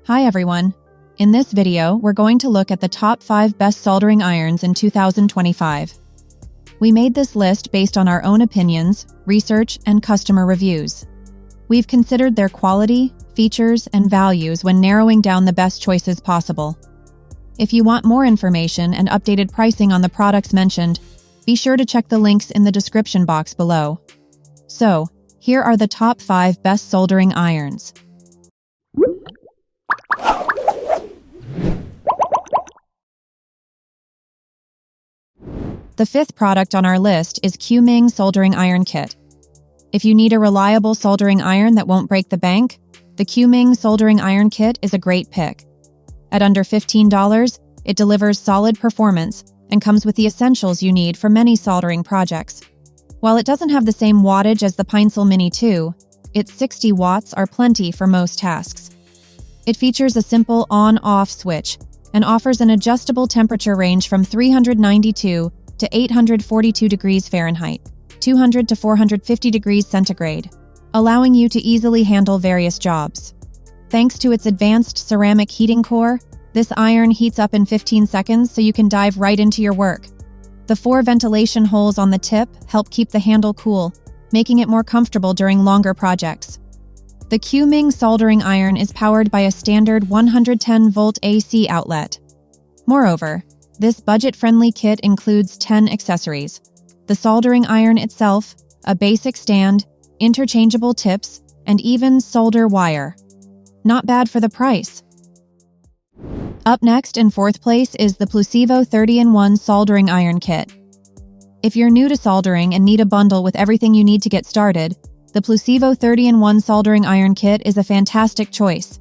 Hi everyone! In this video, we're going to look at the top 5 best soldering irons in 2025. We made this list based on our own opinions, research, and customer reviews. We've considered their quality, features, and values when narrowing down the best choices possible. If you want more information and updated pricing on the products mentioned, be sure to check the links in the description box below. So, here are the top 5 best soldering irons. The 5th product on our list is Q-MING Soldering Iron Kit. If you need a reliable soldering iron that won't break the bank, the Q-MING Soldering Iron Kit is a great pick. At under $15, it delivers solid performance and comes with the essentials you need for many soldering projects. While it doesn't have the same wattage as the Pinecil Mini 2, its 60 watts are plenty for most tasks. It features a simple on-off switch and offers an adjustable temperature range from 392 to 842 degrees Fahrenheit, 200 to 450 degrees centigrade, allowing you to easily handle various jobs. Thanks to its advanced ceramic heating core, this iron heats up in 15 seconds so you can dive right into your work. The 4 ventilation holes on the tip help keep the handle cool, making it more comfortable during longer projects. The Q-MING Soldering Iron is powered by a standard 110-volt AC outlet. Moreover, this budget-friendly kit includes 10 accessories: the soldering iron itself, a basic stand, interchangeable tips, and even solder wire. Not bad for the price. Up next, in 4th place, is the Plusivo 30-in-1 Soldering Iron Kit. If you're new to soldering and need a bundle with everything you need to get started, the Plusivo 30-in-1 Soldering Iron Kit is a fantastic choice.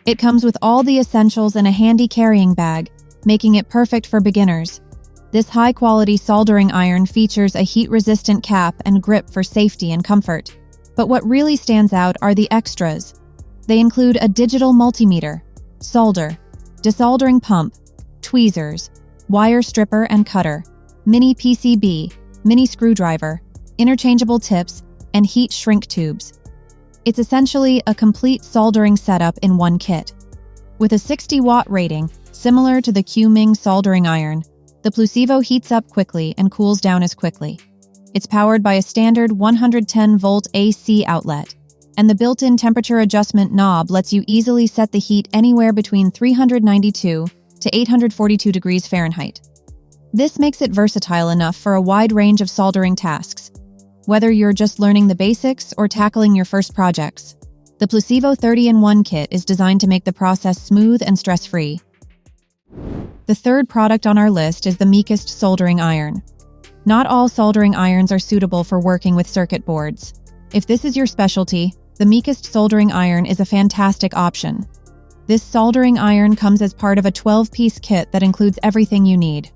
It comes with all the essentials in a handy carrying bag, making it perfect for beginners. This high-quality soldering iron features a heat-resistant cap and grip for safety and comfort. But what really stands out are the extras. They include a digital multimeter, solder, desoldering pump, tweezers, wire stripper and cutter, mini PCB, mini screwdriver, interchangeable tips, and heat shrink tubes. It's essentially a complete soldering setup in one kit. With a 60-watt rating, similar to the Q-MING Soldering Iron, the Plusivo heats up quickly and cools down as quickly. It's powered by a standard 110-volt AC outlet, and the built-in temperature adjustment knob lets you easily set the heat anywhere between 392 to 842 degrees Fahrenheit. This makes it versatile enough for a wide range of soldering tasks, whether you're just learning the basics or tackling your first projects. The Plusivo 30-in-1 kit is designed to make the process smooth and stress-free. The 3rd product on our list is the Meakest Soldering Iron. Not all soldering irons are suitable for working with circuit boards. If this is your specialty, the Meakest Soldering Iron is a fantastic option. This soldering iron comes as part of a 12-piece kit that includes everything you need: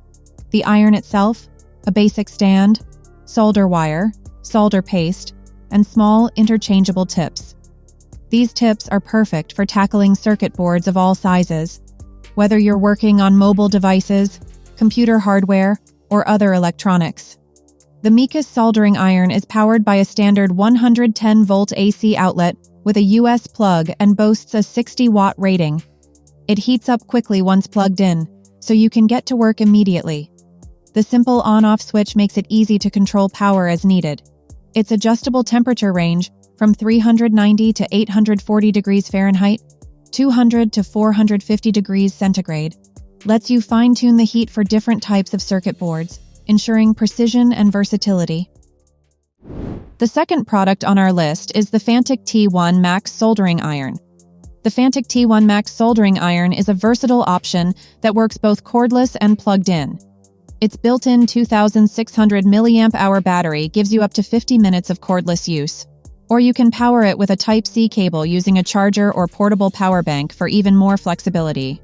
the iron itself, a basic stand, solder wire, solder paste, and small interchangeable tips. These tips are perfect for tackling circuit boards of all sizes, whether you're working on mobile devices, computer hardware, or other electronics. The Meakest Soldering Iron is powered by a standard 110-volt AC outlet with a US plug and boasts a 60-watt rating. It heats up quickly once plugged in, so you can get to work immediately. The simple on-off switch makes it easy to control power as needed. Its adjustable temperature range from 390 to 840 degrees Fahrenheit, 200 to 450 degrees centigrade, lets you fine-tune the heat for different types of circuit boards, ensuring precision and versatility. The 2nd product on our list is the Fanttik T1 Max Soldering Iron. The Fanttik T1 Max Soldering Iron is a versatile option that works both cordless and plugged in. Its built-in 2,600 mAh battery gives you up to 50 minutes of cordless use. Or you can power it with a Type-C cable using a charger or portable power bank for even more flexibility.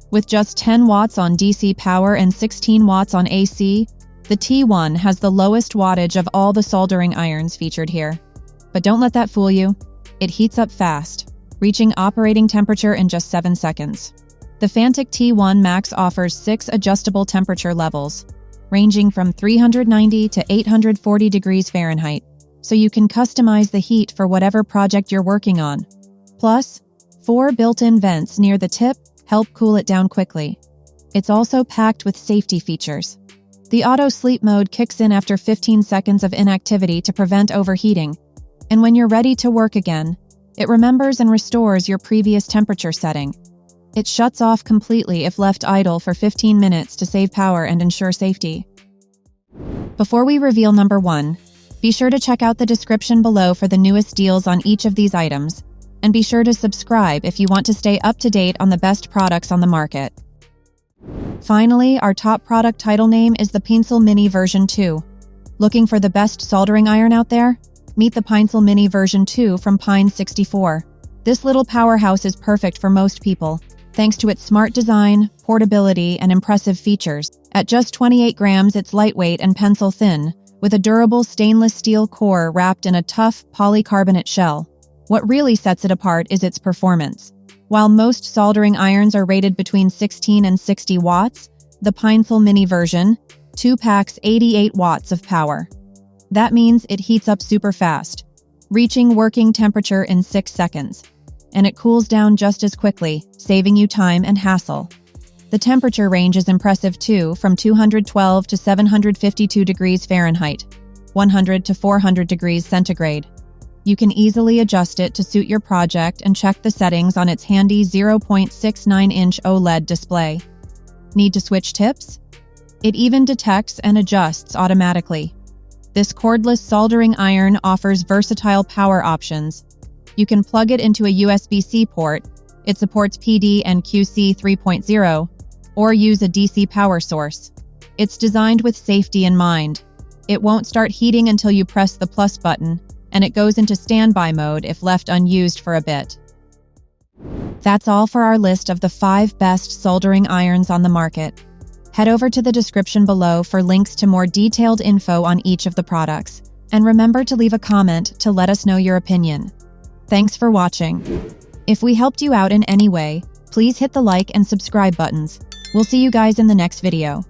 With just 10 watts on DC power and 16 watts on AC, the T1 has the lowest wattage of all the soldering irons featured here. But don't let that fool you. It heats up fast, reaching operating temperature in just 7 seconds. The Fanttik T1 Max offers 6 adjustable temperature levels, ranging from 390 to 840 degrees Fahrenheit, so you can customize the heat for whatever project you're working on. Plus, 4 built-in vents near the tip help cool it down quickly. It's also packed with safety features. The auto sleep mode kicks in after 15 seconds of inactivity to prevent overheating, and when you're ready to work again, it remembers and restores your previous temperature setting. It shuts off completely if left idle for 15 minutes to save power and ensure safety. Before we reveal number 1, be sure to check out the description below for the newest deals on each of these items, and be sure to subscribe if you want to stay up to date on the best products on the market. Finally, our top product title name is the Pinecil Mini version 2. Looking for the best soldering iron out there? Meet the Pinecil Mini version 2 from Pine64. This little powerhouse is perfect for most people, thanks to its smart design, portability, and impressive features. At just 28 grams, it's lightweight and pencil thin, with a durable stainless steel core wrapped in a tough polycarbonate shell. What really sets it apart is its performance. While most soldering irons are rated between 16 and 60 watts, the Pinecil Mini version 2 packs 88 watts of power. That means it heats up super fast, reaching working temperature in 6 seconds, and it cools down just as quickly, saving you time and hassle. The temperature range is impressive too, from 212 to 752 degrees Fahrenheit, 100 to 400 degrees centigrade. You can easily adjust it to suit your project and check the settings on its handy 0.69-inch OLED display. Need to switch tips? It even detects and adjusts automatically. This cordless soldering iron offers versatile power options. You can plug it into a USB-C port, it supports PD and QC 3.0, or use a DC power source. It's designed with safety in mind. It won't start heating until you press the plus button, and it goes into standby mode if left unused for a bit. That's all for our list of the 5 best soldering irons on the market. Head over to the description below for links to more detailed info on each of the products, and remember to leave a comment to let us know your opinion. Thanks for watching. If we helped you out in any way, please hit the like and subscribe buttons. We'll see you guys in the next video.